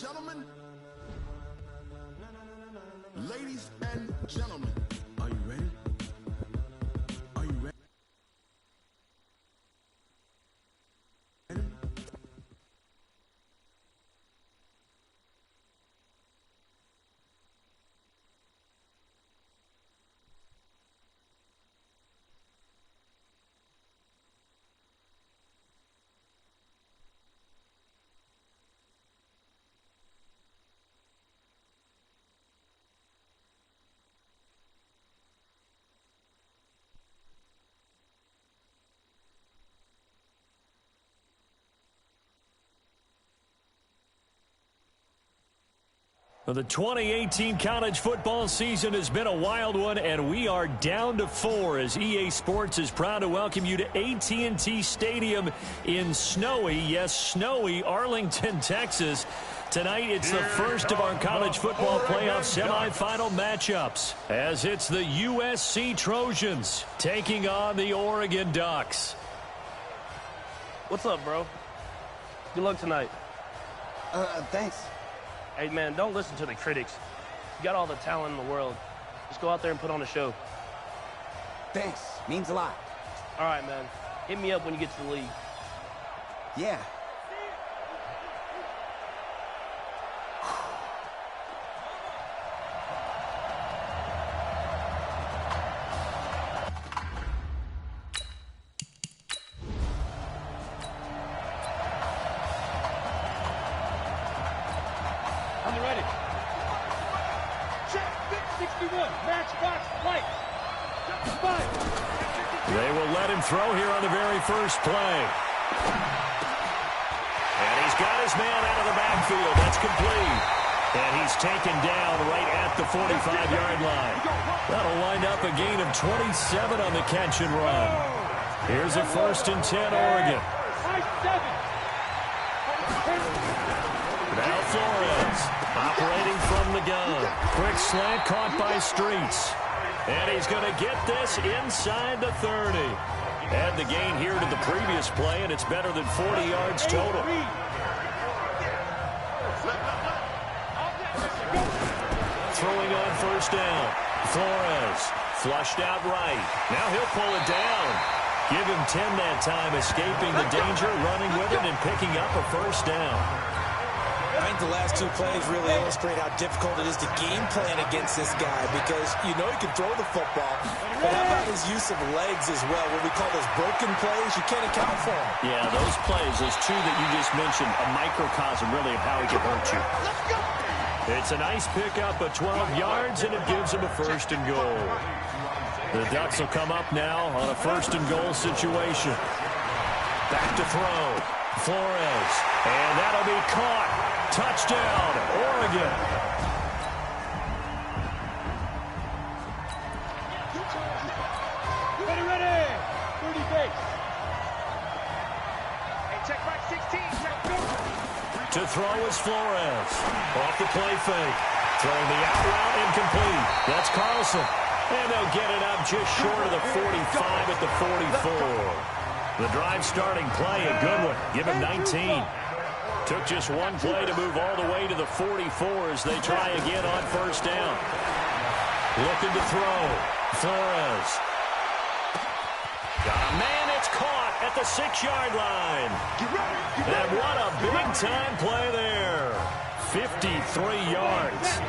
gentlemen, ladies and gentlemen, are you ready? Are you ready? The 2018 college football season has been a wild one, and we are down to 4 as EA Sports is proud to welcome you to AT&T Stadium in snowy, yes, snowy Arlington, Texas. Tonight, it's the first of our college football playoff semifinal matchups, as it's the USC Trojans taking on the Oregon Ducks. What's up, bro? Good luck tonight. Thanks. Hey, man, don't listen to the critics. You got all the talent in the world. Just go out there and put on a show. Thanks. Means a lot. All right, man. Hit me up when you get to the league. Yeah. They will let him throw here on the very first play. And he's got his man out of the backfield. That's complete. And he's taken down right at the 45-yard line. That'll wind up a gain of 27 on the catch and run. Here's a 1st and 10, Oregon. Now Flores operating from the gun. Quick slant caught by Streets. And he's going to get this inside the 30. Add the gain here to the previous play, and it's better than 40 yards total. Throwing on 1st down. Flores flushed out right. Now he'll pull it down. Give him 10 that time, escaping the danger, running with it, and picking up a 1st down. I think the last 2 plays really illustrate how difficult it is to game plan against this guy, because you know he can throw the football, but how about his use of legs as well? What we call those broken plays, you can't account for them. Yeah, those plays, those 2 that you just mentioned, a microcosm really of how he can hurt you. It's a nice pickup of 12 yards, and it gives him a 1st and goal. The Ducks will come up now on a 1st and goal situation. Back to throw. Flores, and that'll be caught. Touchdown, Oregon. Ready. 30 base. Hey, check back 16. To throw is Flores. Off the play fake. Throwing the out route incomplete. That's Carlson. And they'll get it up just short of the 45 at the 44. The drive starting play, a good one. Give him 19. Took just 1 play to move all the way to the 44 as they try again on 1st down. Looking to throw. Flores. Got a man, it's caught at the 6-yard line. And what a big-time play there. 53 yards.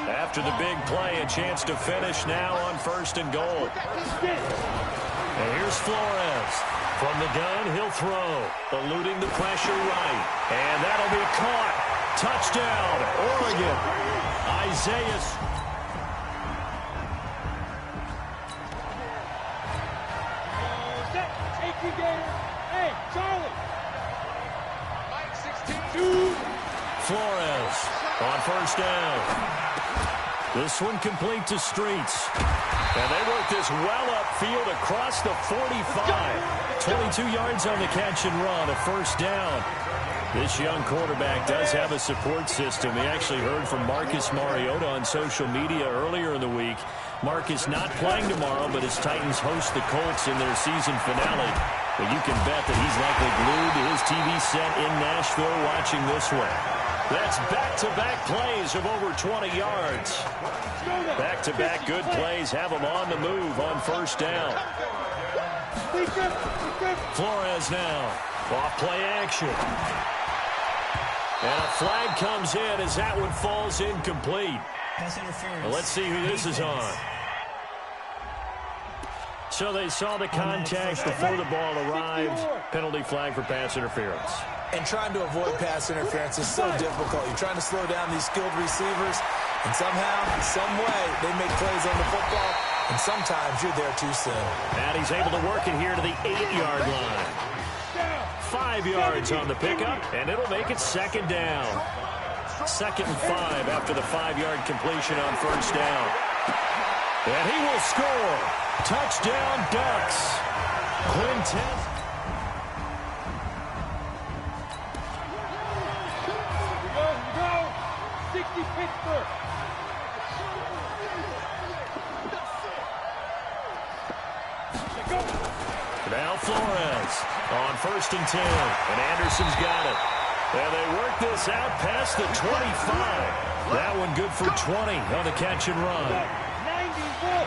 After the big play, a chance to finish now on 1st and goal. And here's Flores. From the gun, he'll throw. Eluding the pressure right. And that'll be caught. Touchdown, Oregon. Isaiah. Hey, Charlie. Mike 16. Flores on 1st down. This one complete to Streets. And they work this well upfield across the 45. 22 yards on the catch and run, a 1st down. This young quarterback does have a support system. He actually heard from Marcus Mariota on social media earlier in the week. Marcus not playing tomorrow, but his Titans host the Colts in their season finale. But you can bet that he's likely glued to his TV set in Nashville watching this one. That's back-to-back plays of over 20 yards. Back-to-back good plays have them on the move on first down. Flores now. Off play action. And a flag comes in as that one falls incomplete. Well, let's see who this is on. So they saw the contact before the ball arrived. Penalty flag for pass interference. And trying to avoid pass interference is so difficult. You're trying to slow down these skilled receivers, and somehow, some way, they make plays on the football, and sometimes you're there too soon. And he's able to work it here to the 8-yard line. 5 yards on the pickup, and it'll make it second down. 2nd and 5 after the 5-yard completion on first down. And he will score. Touchdown, Ducks. Quintez. Go. 60 Pittsburgh. Now Flores on 1st and 10. And Anderson's got it. And they work this out past the 25. That one good for 20 on the catch and run. 94.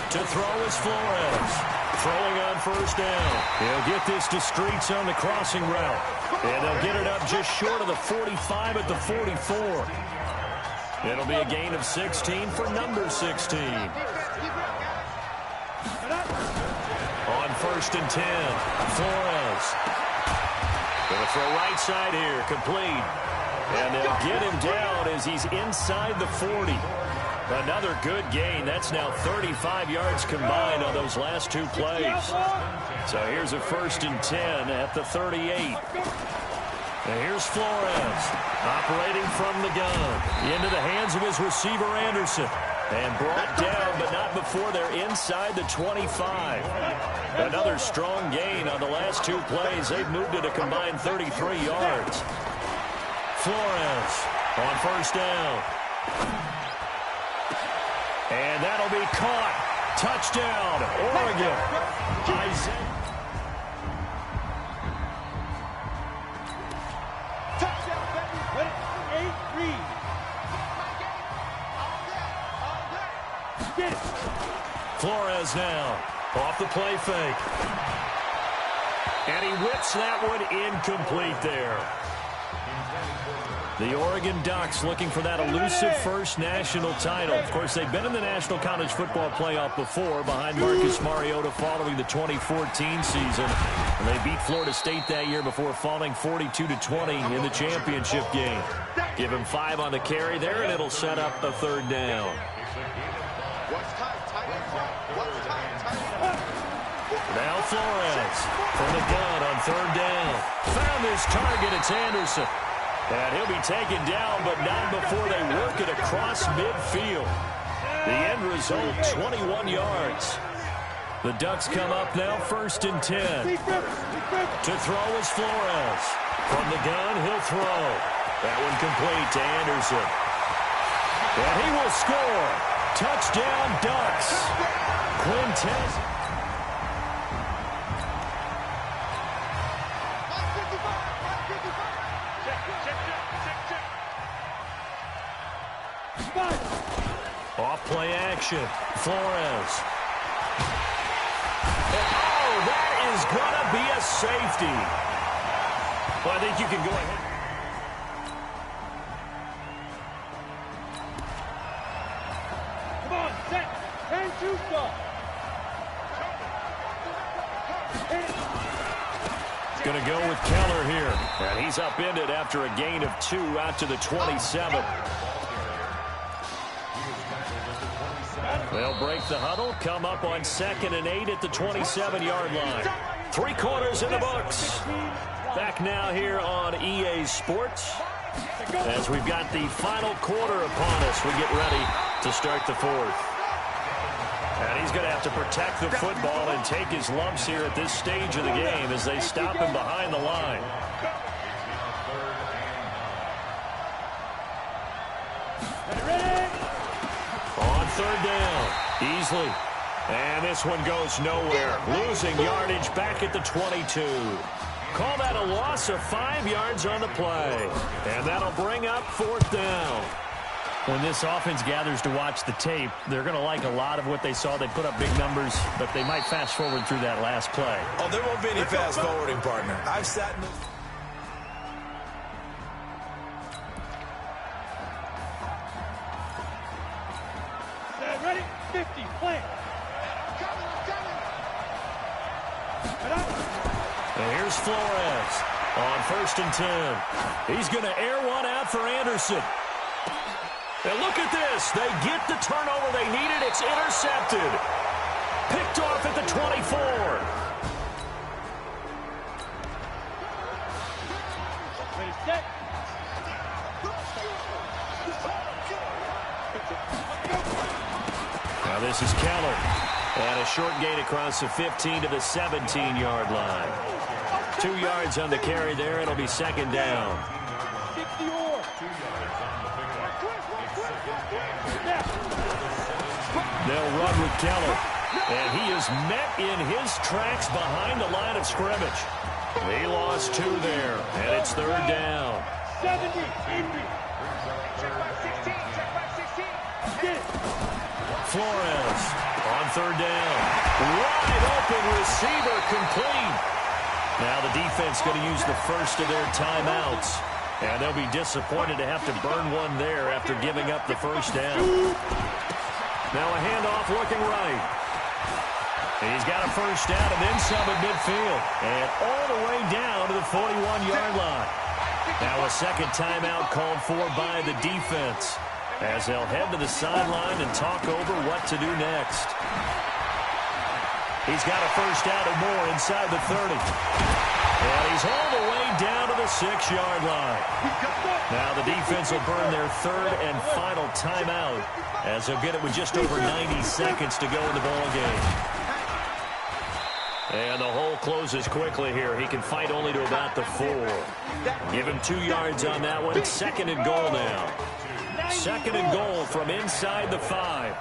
To throw is Flores. Throwing on first down. He'll get this to Streets on the crossing route. And they'll get it up just short of the 45 at the 44. It'll be a gain of 16 for number 16. On 1st and 10, Flores. Going to throw right side here, complete. And they'll get him down as he's inside the 40. Another good gain. That's now 35 yards combined on those last 2 plays. So here's a 1st and 10 at the 38. And here's Flores, operating from the gun, into the hands of his receiver, Anderson. And brought down, but not before they're inside the 25. Another strong gain on the last 2 plays. They've moved it a combined 33 yards. Flores on first down. And that'll be caught. Touchdown, Oregon. Isaiah. Flores now off the play fake. And he whips that one incomplete there. The Oregon Ducks looking for that elusive first national title. Of course, they've been in the National College Football Playoff before behind Marcus Mariota following the 2014 season. And they beat Florida State that year before falling 42-20 in the championship game. Give him 5 on the carry there, and it'll set up a 3rd down. Now Flores from the gun on 3rd down. Found his target. It's Anderson. And he'll be taken down, but not before they work it across midfield. The end result, 21 yards. The Ducks come up now 1st and 10. To throw is Flores. From the gun, he'll throw. That one complete to Anderson. And he will score. Touchdown, Ducks. Quintez. Off play action. Flores. And oh, that is going to be a safety. Well, I think you can go ahead. Come on, set. And shoot ball. Going to go with Keller here. And he's upended after a gain of 2 out to the 27. They'll break the huddle, come up on 2nd and 8 at the 27-yard line. 3 quarters in the books. Back now here on EA Sports. As we've got the final quarter upon us, we get ready to start the 4th. And he's going to have to protect the football and take his lumps here at this stage of the game as they stop him behind the line. On 3rd down, Easley. And this one goes nowhere. Losing yardage back at the 22. Call that a loss of 5 yards on the play. And that'll bring up 4th down. When this offense gathers to watch the tape, they're going to like a lot of what they saw. They put up big numbers, but they might fast forward through that last play. Oh, there won't be any fast forwarding, partner. I've sat in this. Ready? 50, play. And here's Flores on 1st and 10. He's going to air one out for Anderson. And look at this. They get the turnover they needed. It's intercepted. Picked off at the 24. Ready, set. Now this is Keller. And a short gain across the 15 to the 17-yard line. 2 yards on the carry there. It'll be 2nd down. 60 or. They'll run with Keller. And he is met in his tracks behind the line of scrimmage. He lost 2 there. And it's 3rd down. 70, 80. Check back 16, check back 16. Flores on 3rd down. Wide open receiver complete. Now the defense going to use the first of their timeouts. And they'll be disappointed to have to burn one there after giving up the 1st down. Now a handoff looking right. He's got a 1st down and then some at midfield. And all the way down to the 41-yard line. Now a 2nd timeout called for by the defense, as they'll head to the sideline and talk over what to do next. He's got a 1st down and more inside the 30. And he's all the way down to the 6-yard line. Now the defense will burn their 3rd and final timeout, as they'll get it with just over 90 seconds to go in the ball game. And the hole closes quickly here. He can fight only to about the 4. Give him 2 yards on that one. 2nd and goal now. 2nd and goal from inside the 5.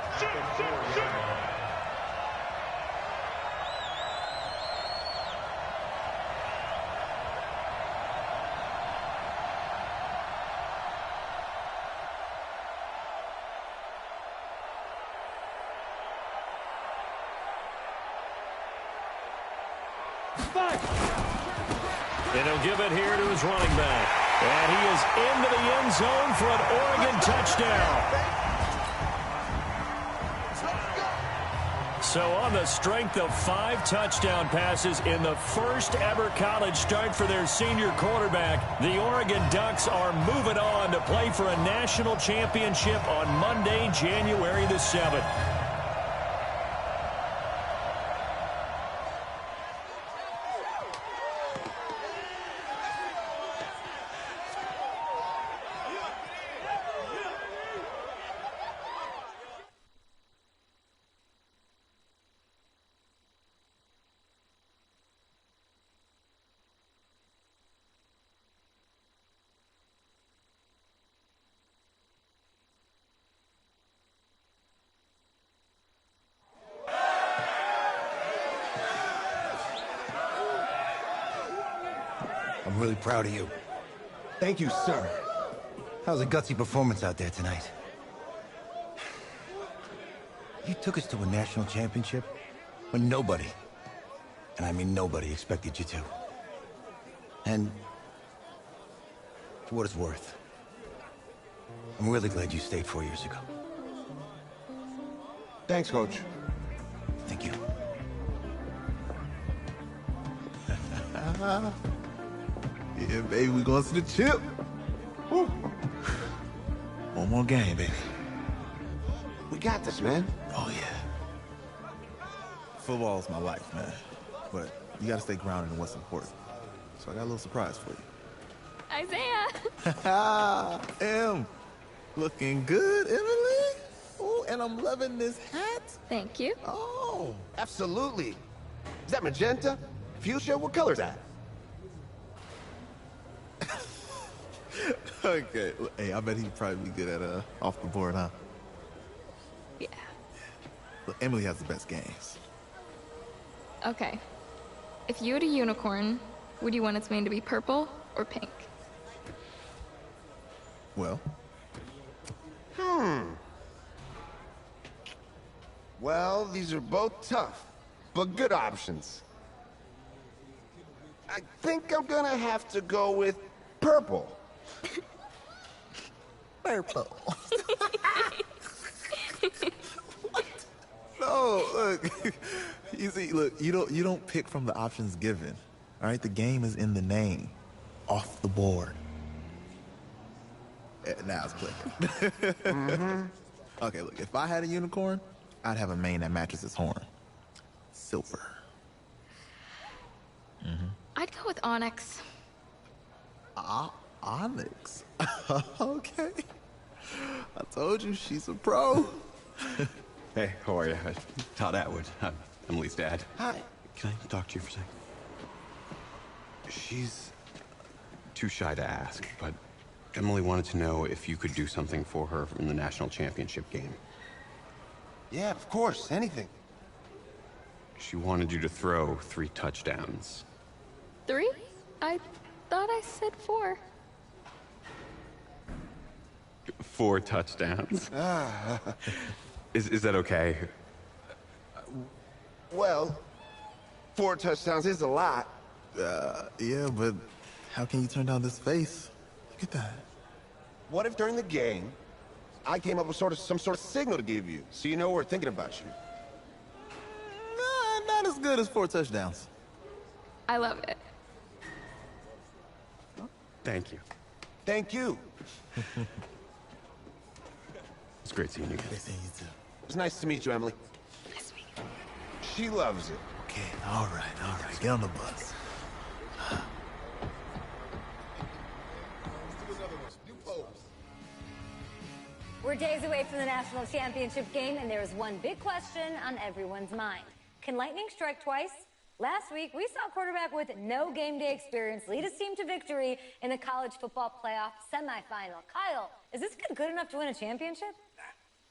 And he'll give it here to his running back. And he is into the end zone for an Oregon touchdown. So on the strength of 5 touchdown passes in the first ever college start for their senior quarterback, the Oregon Ducks are moving on to play for a national championship on Monday, January the 7th. I'm really proud of you. Thank you, sir. That was a gutsy performance out there tonight. You took us to a national championship when nobody, and I mean nobody, expected you to. And for what it's worth, I'm really glad you stayed 4 years ago. Thanks, Coach. Thank you. Yeah, baby, we going to the chip. Woo. One more game, baby. We got this, man. Oh, yeah. Football is my life, man. But you got to stay grounded in what's important. So I got a little surprise for you. Isaiah! Em, looking good, Emily. Oh, and I'm loving this hat. Thank you. Oh. Absolutely. Is that magenta? Fuchsia? What color's that? Okay. Hey, I bet he'd probably be good at off the board, huh? Yeah. Look, Emily has the best games. Okay. If you had a unicorn, Would you want its mane to be purple or pink? Well, Well, these are both tough, but good options. I think I'm gonna have to go with purple. purple. No, look. You see, look, you don't pick from the options given. All right, the game is in the name, off the board. Now it's clicking. Okay, look, if I had a unicorn, I'd have a mane that matches its horn. Silver. I'd go with onyx. Onyx. Okay. I told you she's a pro. Hey, how are you? Todd Atwood. I'm Emily's dad. Hi. Can I talk to you for a second? She's too shy to ask, but Emily wanted to know if you could do something for her in the national championship game. Yeah, of course, anything. She wanted you to throw 3 touchdowns. 3? I thought I said 4. 4 touchdowns. Is that okay? Well, 4 touchdowns is a lot. Yeah, but how can you turn down this face? Look at that. What if during the game, I came up with some sort of signal to give you, so you know we're thinking about you? Nah, not as good as 4 touchdowns. I love it. Thank you. Thank you. It's great seeing you guys. Great seeing you too. It's nice to meet you, Emily. Nice to meet you. She loves it. Okay, all right. Get on the bus. We're days away from the national championship game, and there is one big question on everyone's mind. Can lightning strike twice? Last week, we saw a quarterback with no game day experience lead his team to victory in the college football playoff semifinal. Kyle, is this kid good enough to win a championship?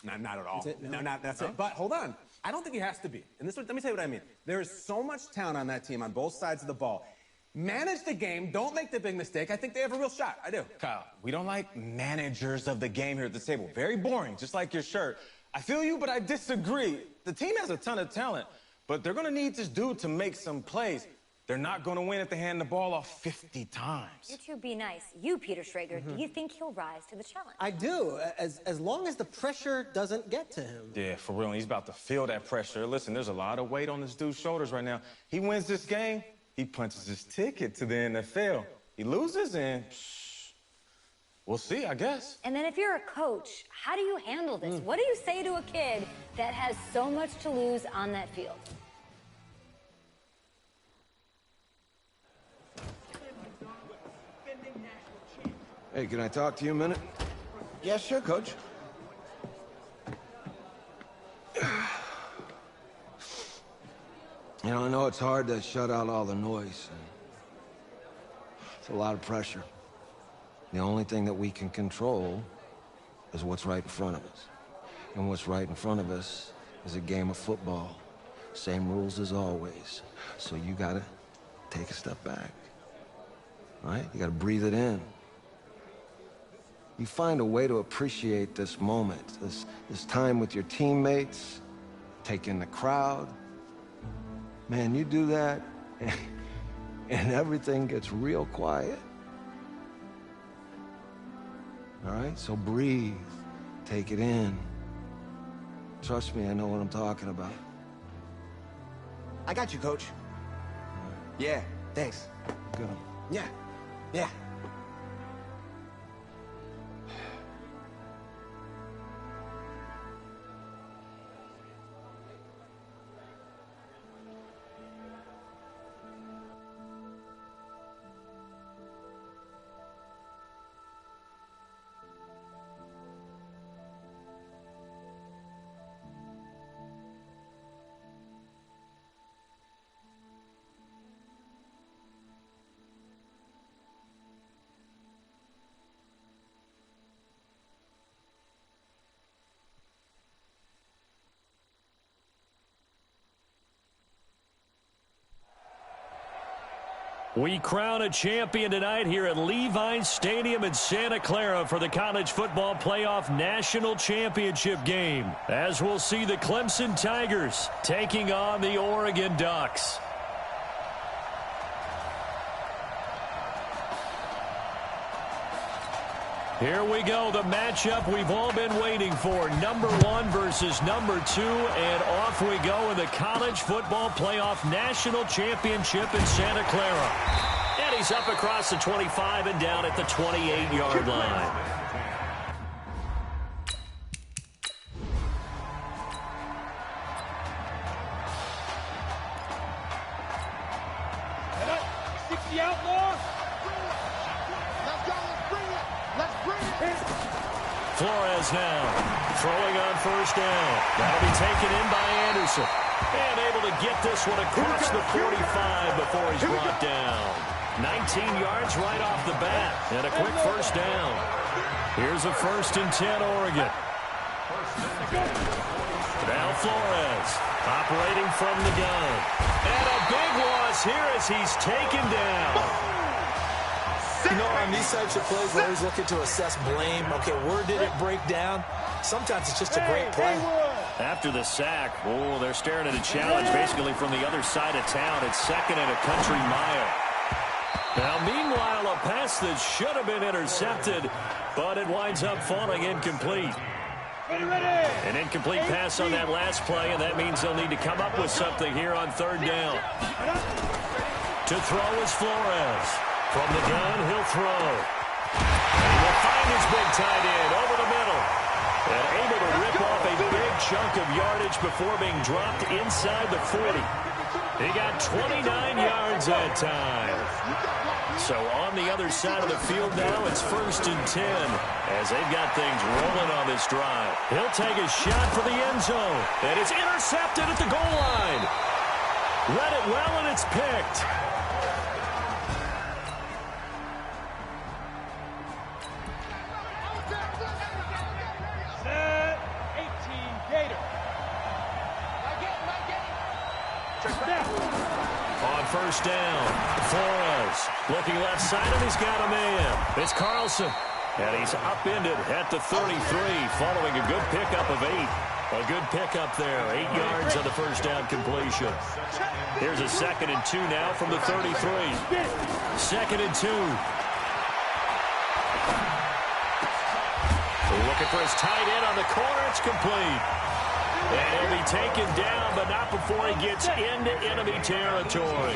Not at all. That's it. But hold on. I don't think he has to be. And let me tell you what I mean. There is so much talent on that team on both sides of the ball. Manage the game. Don't make the big mistake. I think they have a real shot. I do. Kyle, we don't like managers of the game here at the table. Very boring, just like your shirt. I feel you, but I disagree. The team has a ton of talent, but they're going to need this dude to make some plays. They're not going to win if they hand the ball off 50 times. You two be nice. You, Peter Schrager, do you think he'll rise to the challenge? I do, as long as the pressure doesn't get to him. Yeah, for real. He's about to feel that pressure. Listen, there's a lot of weight on this dude's shoulders right now. He wins this game, he punches his ticket to the NFL. He loses, and we'll see, I guess. And then if you're a coach, how do you handle this? What do you say to a kid that has so much to lose on that field? Hey, can I talk to you a minute? Yeah, sure, Coach. You know, I know it's hard to shut out all the noise. It's a lot of pressure. The only thing that we can control is what's right in front of us. And what's right in front of us is a game of football. Same rules as always. So you gotta take a step back. All right? You gotta breathe it in. You find a way to appreciate this moment, this time with your teammates, take in the crowd. Man, you do that, and everything gets real quiet. All right? So breathe. Take it in. Trust me, I know what I'm talking about. I got you, Coach. Yeah, thanks. Good. Yeah. We crown a champion tonight here at Levi's Stadium in Santa Clara for the College Football Playoff National Championship game, as we'll see the Clemson Tigers taking on the Oregon Ducks. Here we go, the matchup we've all been waiting for. Number 1 versus number 2, and off we go in the College Football Playoff National Championship in Santa Clara. And he's up across the 25 and down at the 28-yard line. The outlaw. Flores now throwing on first down. That'll be taken in by Anderson. And able to get this one across the 45 before he's brought down. 19 yards right off the bat. And a quick first down. Here's a 1st and 10 Oregon. Now Flores operating from the gun. And a big loss here as he's taken down. You know, on these types of plays, we're always looking to assess blame. Okay, where did it break down? Sometimes it's just a great play. After the sack, they're staring at a challenge basically from the other side of town. It's 2nd and a country mile. Now, meanwhile, a pass that should have been intercepted, but it winds up falling incomplete. An incomplete pass on that last play, and that means they'll need to come up with something here on 3rd down. To throw is Flores. From the gun, he'll throw. And he will find his big tight end over the middle. And able to rip off a big chunk of yardage before being dropped inside the 40. He got 29 yards that time. So on the other side of the field now, it's 1st and 10 as they've got things rolling on this drive. He'll take a shot for the end zone. And it's intercepted at the goal line. Read it well, and it's picked. On 1st down, Flores looking left side, and he's got a man. It's Carlson, and he's upended at the 33 following a good pickup of 8. A good pickup there, 8 yards on the 1st down completion. Here's a 2nd and 2 now from the 33. 2nd and 2. Looking for his tight end on the corner. It's complete. And he'll be taken down, but not before he gets into enemy territory.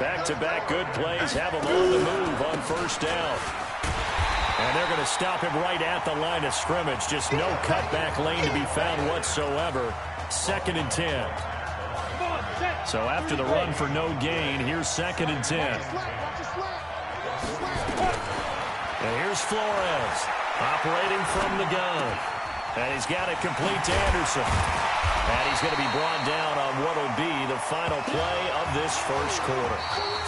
Back-to-back good plays have him on the move on 1st down. And they're going to stop him right at the line of scrimmage. Just no cutback lane to be found whatsoever. 2nd and 10. So after the run for no gain, here's 2nd and 10. And here's Flores operating from the gun. And he's got it complete to Anderson. And he's going to be brought down on what will be the final play of this 1st quarter.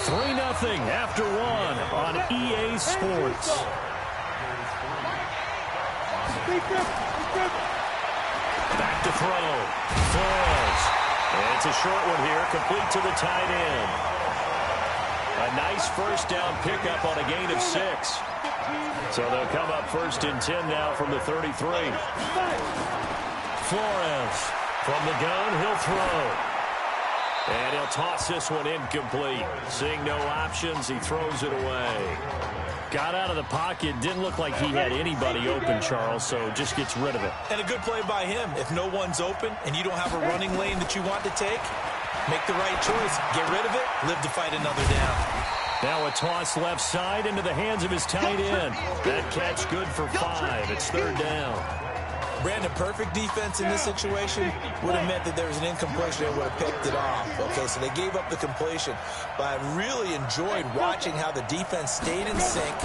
3-0 after 1 on EA Sports. Back to throw. Flores. And it's a short one here, complete to the tight end. A nice 1st down pickup on a gain of 6. So they'll come up 1st and 10 now from the 33. Flores from the gun, he'll throw. And he'll toss this one incomplete. Seeing no options, he throws it away. Got out of the pocket, didn't look like he had anybody open, Charles, so just gets rid of it. And a good play by him. If no one's open and you don't have a running lane that you want to take, make the right choice. Get rid of it, live to fight another down. Now a toss left side into the hands of his tight end. That catch good for 5. It's 3rd down. Brandon, perfect defense in this situation would have meant that there was an incompletion. They would have picked it off. Okay, so they gave up the completion. But I really enjoyed watching how the defense stayed in sync,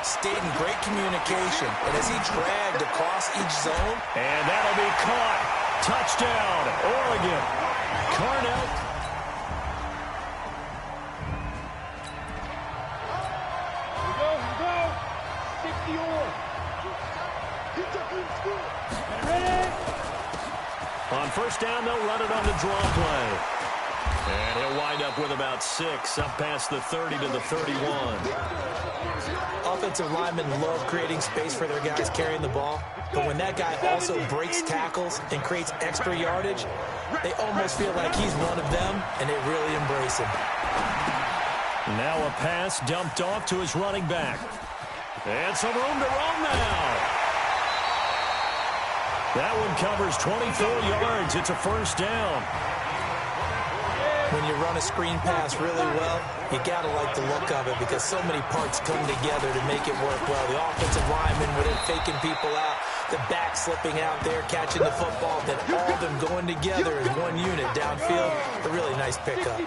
stayed in great communication. And as he dragged across each zone. And that'll be caught. Touchdown, Oregon. Carnell. On 1st down, they'll run it on the draw play. And he'll wind up with about 6, up past the 30 to the 31. Offensive linemen love creating space for their guys carrying the ball, but when that guy also breaks tackles and creates extra yardage, they almost feel like he's one of them, and they really embrace him. Now a pass dumped off to his running back. And some room to run now. That one covers 24 yards. It's a first down. When you run a screen pass really well, you got to like the look of it because so many parts come together to make it work well. The offensive lineman with it faking people out, the back slipping out there, catching the football, then all of them going together as one unit downfield. A really nice pickup.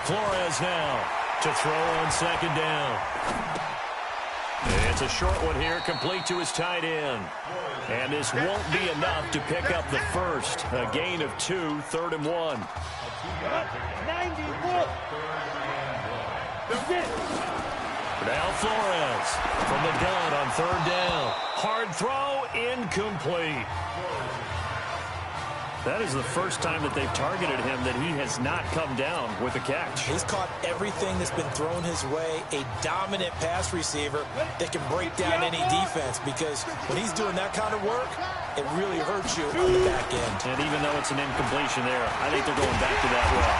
Flores now to throw on second down. It's a short one here, complete to his tight end. And this won't be enough to pick up the first. A gain of 2, 3rd and 1. Now Flores from the gun on 3rd down. Hard throw, incomplete. That is the first time that they've targeted him that he has not come down with a catch. He's caught everything that's been thrown his way. A dominant pass receiver that can break down any defense because when he's doing that kind of work, it really hurts you on the back end. And even though it's an incompletion there, I think they're going back to that well.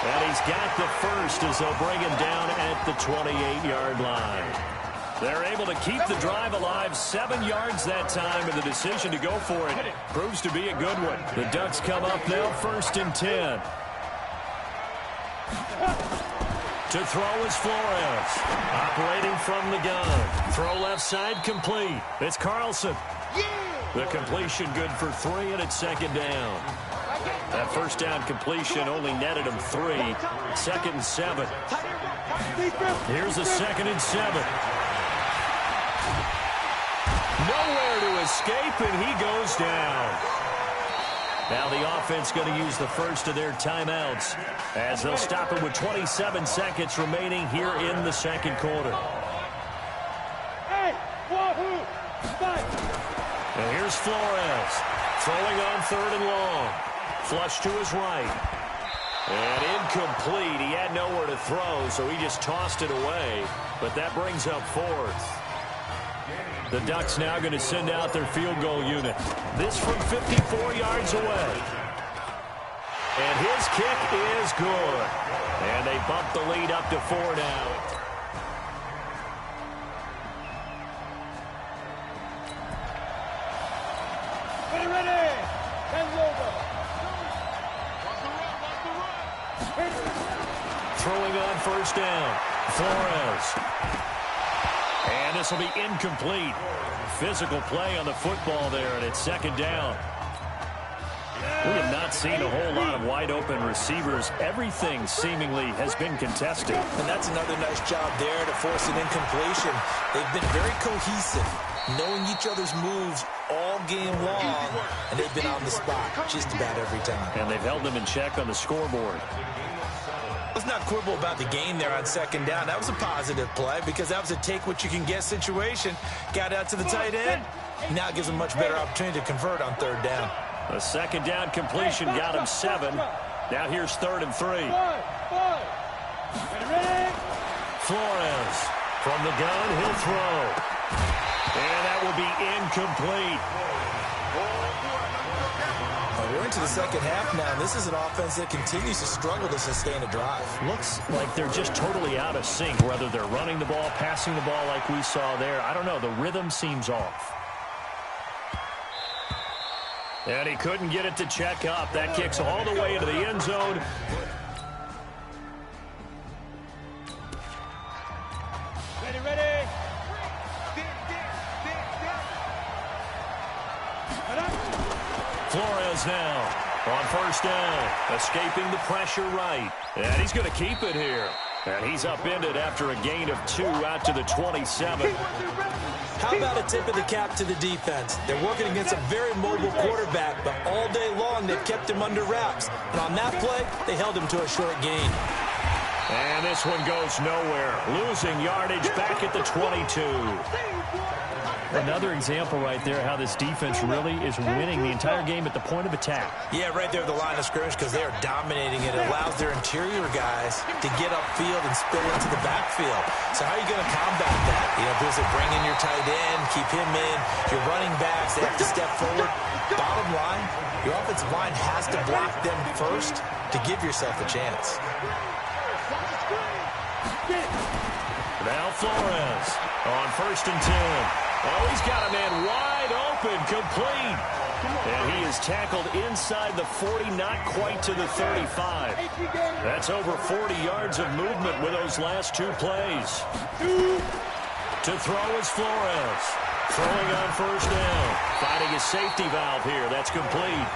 And he's got the first as they'll bring him down at the 28-yard line. They're able to keep the drive alive, 7 yards that time, and the decision to go for it proves to be a good one. The Ducks come up now, 1st and 10. To throw is Flores, operating from the gun. Throw left side, complete. It's Carlson. The completion good for 3, and it's 2nd down. That first down completion only netted him 3. 2nd and 7. Here's a 2nd and 7. Nowhere to escape, and he goes down. Now the offense going to use the first of their timeouts as they'll stop it with 27 seconds remaining here in the second quarter. And here's Flores throwing on 3rd and long. Flush to his right. And incomplete. He had nowhere to throw, so he just tossed it away. But that brings up 4th. The Ducks now going to send out their field goal unit. This from 54 yards away. And his kick is good. And they bump the lead up to 4 now. Ready. Throwing on 1st down. Flores. And this will be incomplete. Physical play on the football there, and it's 2nd down. We have not seen a whole lot of wide-open receivers. Everything seemingly has been contested. And that's another nice job there to force an incompletion. They've been very cohesive, knowing each other's moves all game long, and they've been on the spot just about every time. And they've held them in check on the scoreboard. Let's not quibble about the gain there on 2nd down. That was a positive play because that was a take-what-you-can-get situation. Got out to the tight end. Now it gives them a much better opportunity to convert on 3rd down. A 2nd down completion got him 7. Now here's 3rd and 3. Flores from the gun. He'll throw. And that will be incomplete. We're into the second half now. This is an offense that continues to struggle to sustain a drive. Looks like they're just totally out of sync, whether they're running the ball, passing the ball like we saw there. I don't know. The rhythm seems off. And he couldn't get it to check up. That kicks all the way into the end zone. Ready. Flores now on 1st down, escaping the pressure right. And he's going to keep it here. And he's upended after a gain of 2 out to the 27. How about a tip of the cap to the defense? They're working against a very mobile quarterback, but all day long they've kept him under wraps. And on that play, they held him to a short gain. And this one goes nowhere. Losing yardage back at the 22. Another example right there how this defense really is winning the entire game at the point of attack. Yeah, right there at the line of scrimmage because they are dominating it. It allows their interior guys to get upfield and spill into the backfield. So how are you going to combat that? You know, because they bring in your tight end, keep him in. Your running backs, they have to step forward. Bottom line, your offensive line has to block them first to give yourself a chance. Now Flores on 1st and 10. Oh, he's got a man wide open, complete. And he is tackled inside the 40, not quite to the 35. That's over 40 yards of movement with those last 2 plays. To throw is Flores. Throwing on 1st down. Finding his safety valve here. That's complete.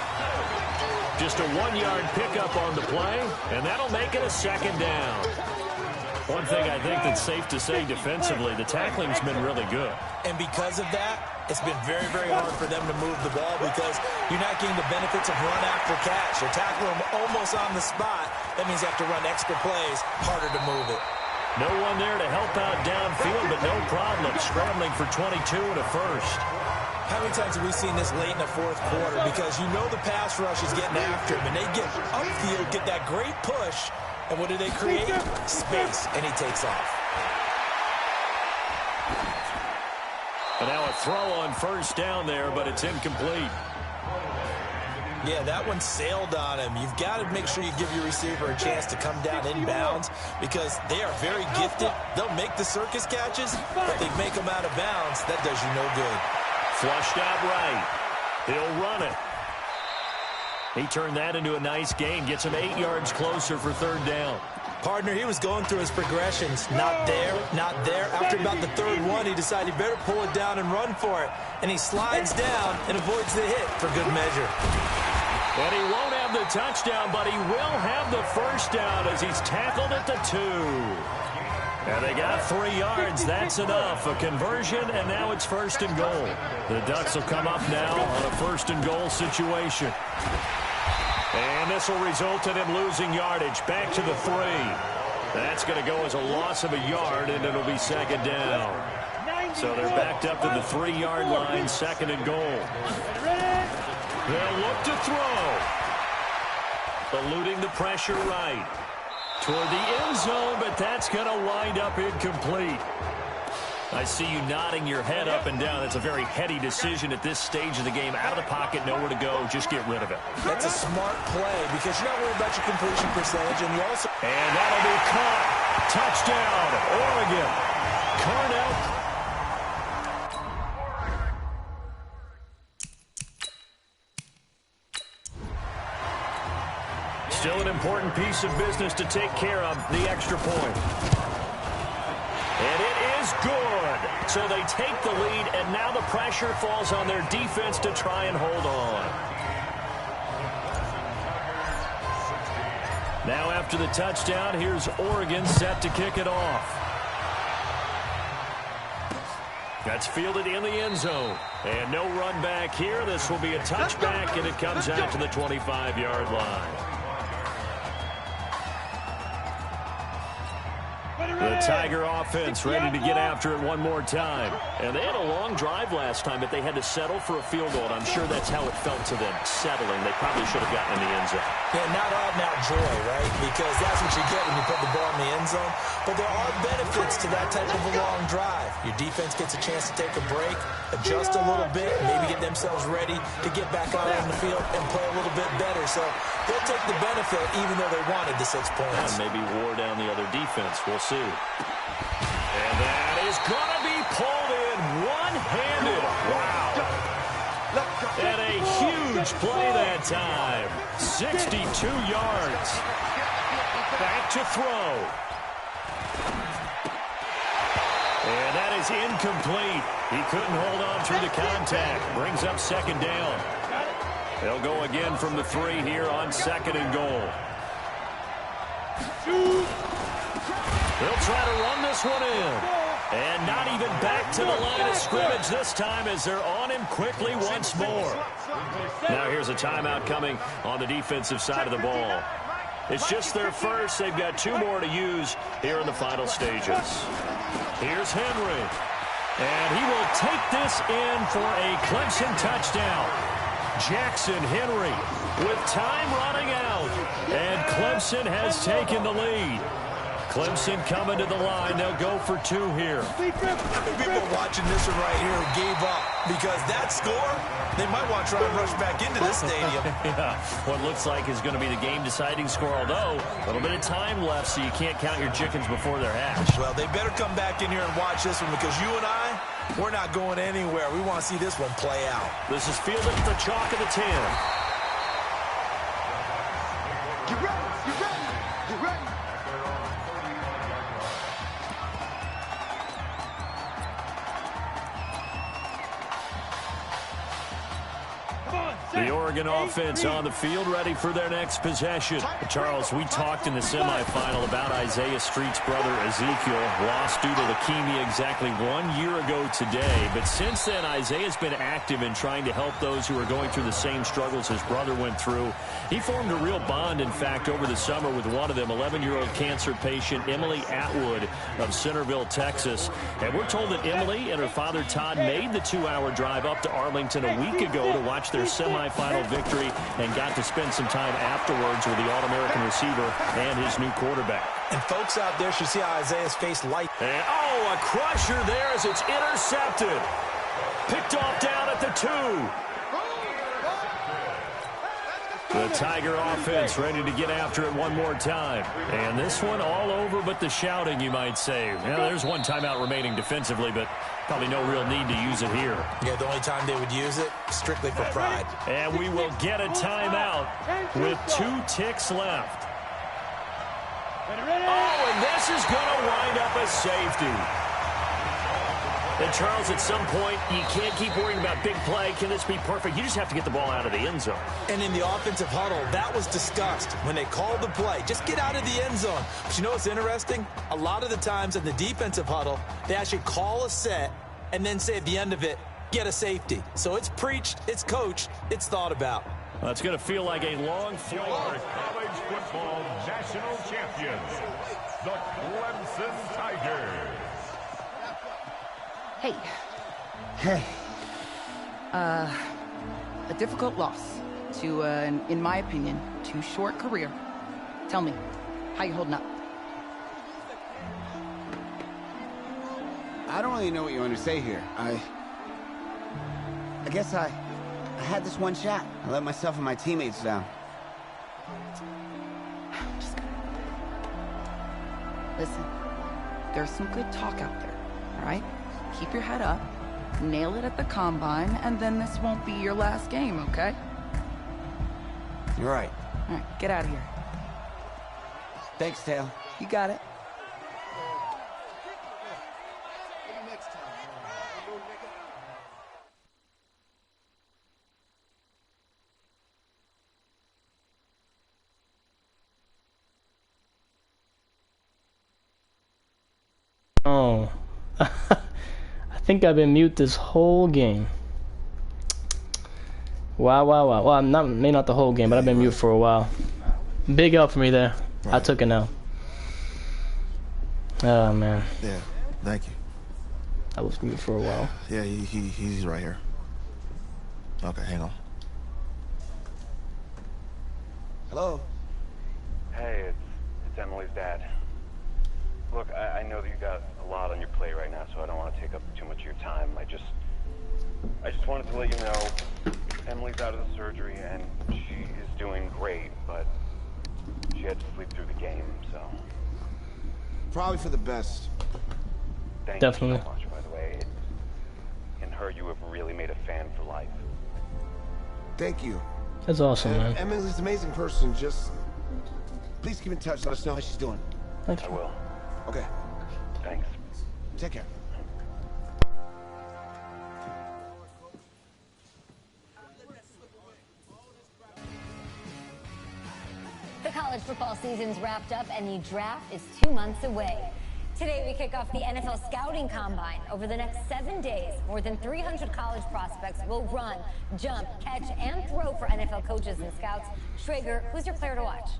Just a 1-yard pickup on the play, and that'll make it a 2nd down. One thing I think that's safe to say defensively, the tackling's been really good. And because of that, it's been very, very hard for them to move the ball because you're not getting the benefits of run after catch. You're tackling them almost on the spot. That means you have to run extra plays, harder to move it. No one there to help out downfield, but no problem. Scrambling for 22 and a first. How many times have we seen this late in the 4th quarter? Because you know the pass rush is getting after him, and they get upfield, get that great push, and what do they create? Space, and he takes off. And now a throw on 1st down there, but it's incomplete. Yeah, that one sailed on him. You've got to make sure you give your receiver a chance to come down inbounds because they are very gifted. They'll make the circus catches, but they make them out of bounds. That does you no good. Flushed out right. He'll run it. He turned that into a nice gain. Gets him 8 yards closer for 3rd down. Partner, he was going through his progressions. Not there, not there. After about the 3rd one, he decided he better pull it down and run for it. And he slides down and avoids the hit for good measure. And he won't have the touchdown, but he will have the 1st down as he's tackled at the 2. And they got 3 yards. That's enough. A conversion, and now it's 1st and goal. The Ducks will come up now on a 1st and goal situation. And this will result in him losing yardage. Back to the 3. That's going to go as a loss of a yard, and it'll be 2nd down. So they're backed up to the 3-yard line, 2nd and goal. They'll look to throw. Eluding the pressure right. Toward the end zone, but that's going to wind up incomplete. I see you nodding your head up and down. That's a very heady decision at this stage of the game. Out of the pocket, nowhere to go. Just get rid of it. That's a smart play because you're not worried about your completion percentage. And you also... And that'll be caught. Touchdown, Oregon. Carnell. Still an important piece of business to take care of, the extra point. And it is good. So they take the lead, and now the pressure falls on their defense to try and hold on. Now after the touchdown, here's Oregon set to kick it off. That's fielded in the end zone. And no run back here. This will be a touchback, and it comes out to the 25-yard line. The Tiger offense ready to get after it one more time. And they had a long drive last time, but they had to settle for a field goal. And I'm sure that's how it felt to them, settling. They probably should have gotten in the end zone. Yeah, not out-and-out joy, right? Because that's what you get when you put the ball in the end zone. But there are benefits to that type of a long drive. Your defense gets a chance to take a break, adjust a little bit, maybe get themselves ready to get back out on the field and play a little bit better. So they'll take the benefit even though they wanted the 6 points. And maybe wore down the other defense. We'll see. And that is going to be pulled in one-handed. Wow. And a huge play that time. 62 yards. Back to throw. And that is incomplete. He couldn't hold on through the contact. Brings up 2nd down. They'll go again from the 3 here on 2nd and goal. They'll try to run this one in. And not even back to the line of scrimmage this time as they're on him quickly once more. Now here's a timeout coming on the defensive side of the ball. It's just their first. They've got 2 more to use here in the final stages. Here's Henry. And he will take this in for a Clemson touchdown. Jackson Henry with time running out. And Clemson has taken the lead. Clemson coming to the line. They'll go for 2 here. People watching this one right here gave up because that score, they might want to try and rush back into this stadium. Yeah, what looks like is going to be the game-deciding score, although a little bit of time left, so you can't count your chickens before they're hatched. Well, they better come back in here and watch this one because you and I, we're not going anywhere. We want to see this one play out. This is fielded at the chalk of the 10. Get ready, get ready, get ready. The Oregon offense on the field, ready for their next possession. Charles, we talked in the semifinal about Isaiah Street's brother Ezekiel, lost due to leukemia exactly 1 year ago today. But since then, Isaiah's been active in trying to help those who are going through the same struggles his brother went through. He formed a real bond, in fact, over the summer with one of them, 11-year-old cancer patient Emily Atwood of Centerville, Texas. And we're told that Emily and her father Todd made the 2-hour drive up to Arlington a week ago to watch their semifinal victory and got to spend some time afterwards with the All-American receiver and his new quarterback. And folks out there should see how Isaiah's face light. And, oh, a crusher there as it's intercepted. Picked off down at the 2. The Tiger offense ready to get after it one more time. And this one all over but the shouting, you might say. Well, there's one timeout remaining defensively, but probably no real need to use it here. Yeah, the only time they would use it, strictly for pride. And we will get a timeout with 2 ticks left. Oh, and this is going to wind up a safety. And, Charles, at some point, you can't keep worrying about big play. Can this be perfect? You just have to get the ball out of the end zone. And in the offensive huddle, that was discussed when they called the play. Just get out of the end zone. But you know what's interesting? A lot of the times in the defensive huddle, they actually call a set and then say at the end of it, get a safety. So it's preached, it's coached, it's thought about. Well, it's going to feel like a long floor. College football national champions, the Clemson Tigers. Hey. Hey. A difficult loss to, in my opinion, too short career. Tell me, how you holding up? I don't really know what you want to say here. I guess I had this one shot. I let myself and my teammates down. Listen, there's some good talk out there, all right? Keep your head up, nail it at the combine, and then this won't be your last game, okay? You're right. All right, get out of here. Thanks, Tail. You got it. Oh. I think I've been mute this whole game. Wow. Well, maybe not the whole game, but I've been mute for a while. Big L for me there. Right. I took it now. Oh, man. Yeah, thank you. I was mute for a while. Yeah, he's right here. Okay, hang on. Hello? Hey, it's Emily's dad. Look, I know that you got a lot on your plate right now, so I don't want to take up too much of your time. I just wanted to let you know Emily's out of the surgery, and she is doing great, but she had to sleep through the game, so... Probably for the best. Thank you so much, by the way. In her, you have really made a fan for life. Thank you. That's awesome, man. Emily's an amazing person. Just please keep in touch. Let us know how she's doing. Thanks. I will. Okay. Thanks. Take care. The college football season's wrapped up and the draft is 2 months away. Today we kick off the NFL Scouting Combine. Over the next 7 days, more than 300 college prospects will run, jump, catch, and throw for NFL coaches and scouts. Schrager, who's your player to watch?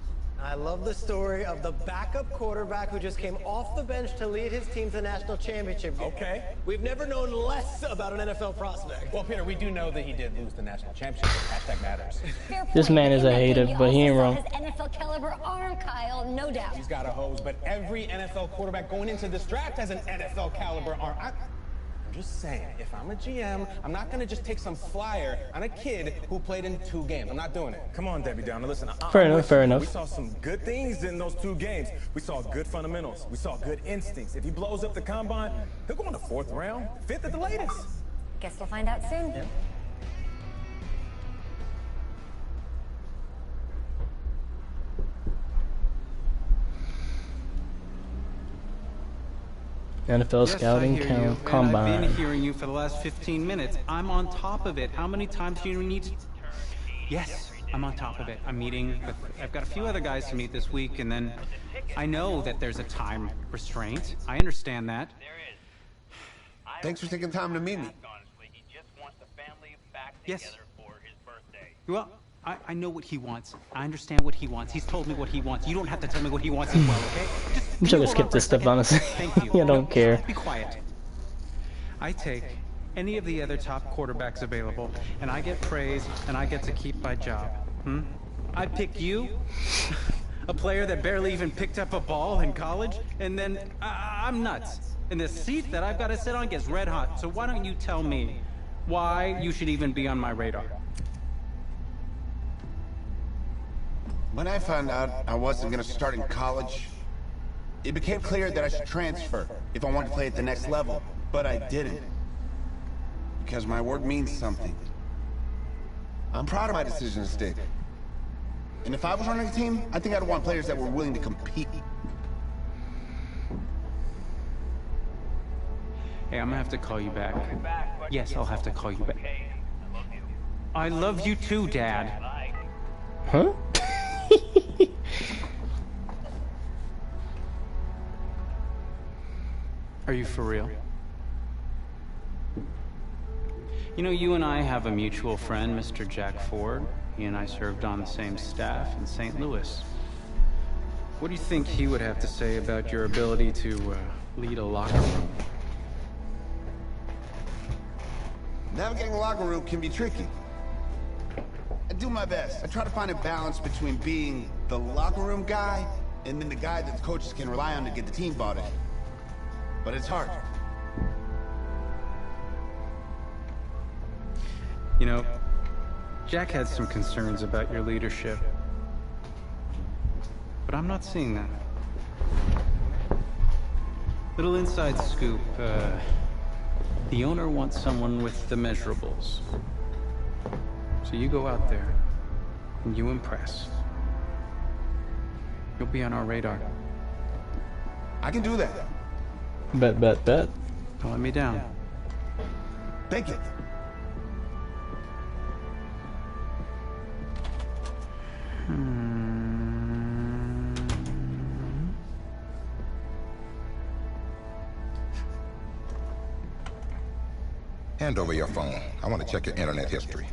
I love the story of the backup quarterback who just came off the bench to lead his team to the national championship game. Okay. We've never known less about an NFL prospect. Well, Peter, we do know that he did lose the national championship. Hashtag matters. This man is a hater, but he ain't wrong. His NFL caliber arm, Kyle, no doubt. He's got a hose, but every NFL quarterback going into this draft has an NFL caliber arm. I'm just saying, if I'm a GM, I'm not going to just take some flyer on a kid who played in 2 games. I'm not doing it. Come on, Debbie Downer. Listen, Fair enough, fair enough. We saw some good things in those 2 games. We saw good fundamentals. We saw good instincts. If he blows up the combine, he'll go in the 4th round, 5th at the latest. Guess we'll find out soon. Yeah. NFL scouting combine. I've been hearing you for the last 15 minutes. I'm on top of it. How many times do you need to... Yes, I'm on top of it. I'm meeting with... I've got a few other guys to meet this week, and then I know that there's a time restraint. I understand that. Thanks for taking time to meet me. Yes. Well, I know what he wants. I understand what he wants. He's told me what he wants. You don't have to tell me what he wants as well, okay? I'm sure we'll skip this stuff, honestly. Thank you. I don't care. Be quiet. I take any of the other top quarterbacks available, and I get praise, and I get to keep my job. I pick you, a player that barely even picked up a ball in college, and then I'm nuts. And the seat that I've got to sit on gets red hot. So why don't you tell me why you should even be on my radar? When I found out I wasn't going to start in college, it became clear that I should transfer if I wanted to play at the next level. But I didn't. Because my word means something. I'm proud of my decision to stick. And if I was running a team, I think I'd want players that were willing to compete. Hey, I'm gonna have to call you back. Yes, I'll have to call you back. I love you too, Dad. Huh? Are you for real? You know, you and I have a mutual friend, Mr. Jack Ford. He and I served on the same staff in St. Louis. What do you think he would have to say about your ability to lead a locker room? Navigating a locker room can be tricky. I do my best. I try to find a balance between being the locker room guy and then the guy that the coaches can rely on to get the team bought in. But it's hard. You know, Jack had some concerns about your leadership. But I'm not seeing that. Little inside scoop, the owner wants someone with the measurables. So you go out there, and you impress. You'll be on our radar. I can do that. Bet. Don't let me down. Thank you. Hand over your phone. I want to check your internet history.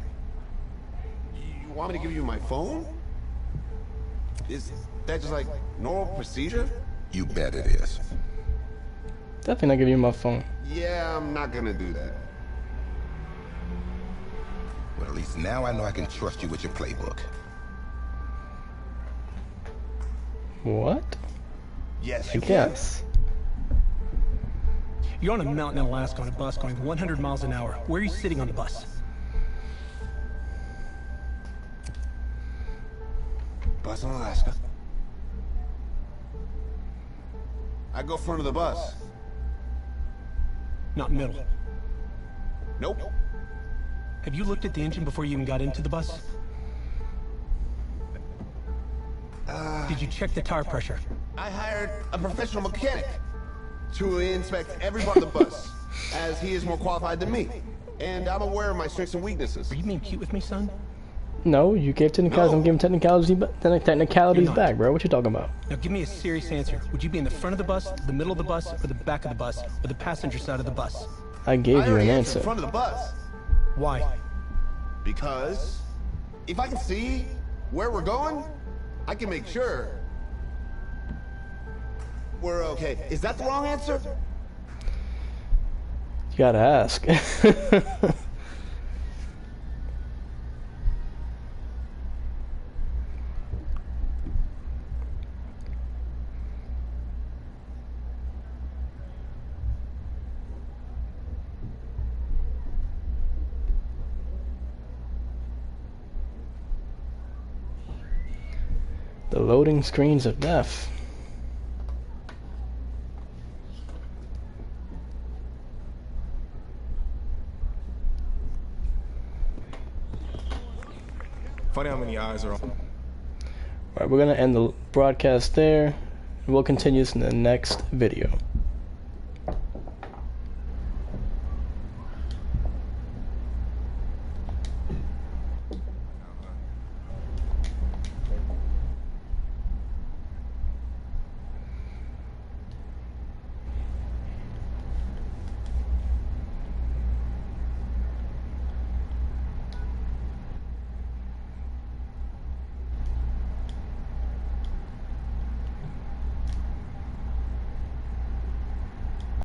You want me to give you my phone? Is that just like normal procedure? You bet it is. Definitely not give you my phone. Yeah, I'm not gonna do that. But at least now I know I can trust you with your playbook. What? Yes, I guess. You're on a mountain in Alaska on a bus going 100 miles an hour. Where are you sitting on the bus? Bus in Alaska. I go front of the bus. Not middle. Nope. Have you looked at the engine before you even got into the bus? Did you check the tire pressure? I hired a professional mechanic to inspect every part of the bus, as he is more qualified than me. And I'm aware of my strengths and weaknesses. Are you being cute with me, son? No, you gave technicalities. No. I'm giving technicalities back, bro. What you talking about? Now give me a serious answer. Would you be in the front of the bus, the middle of the bus, or the back of the bus, or the passenger side of the bus? I gave you an answer. In front of the bus. Why? Because if I can see where we're going, I can make sure we're okay. Is that the wrong answer? You gotta ask. The loading screens of death. Funny how many eyes are on. Alright, we're gonna end the broadcast there. We'll continue this in the next video.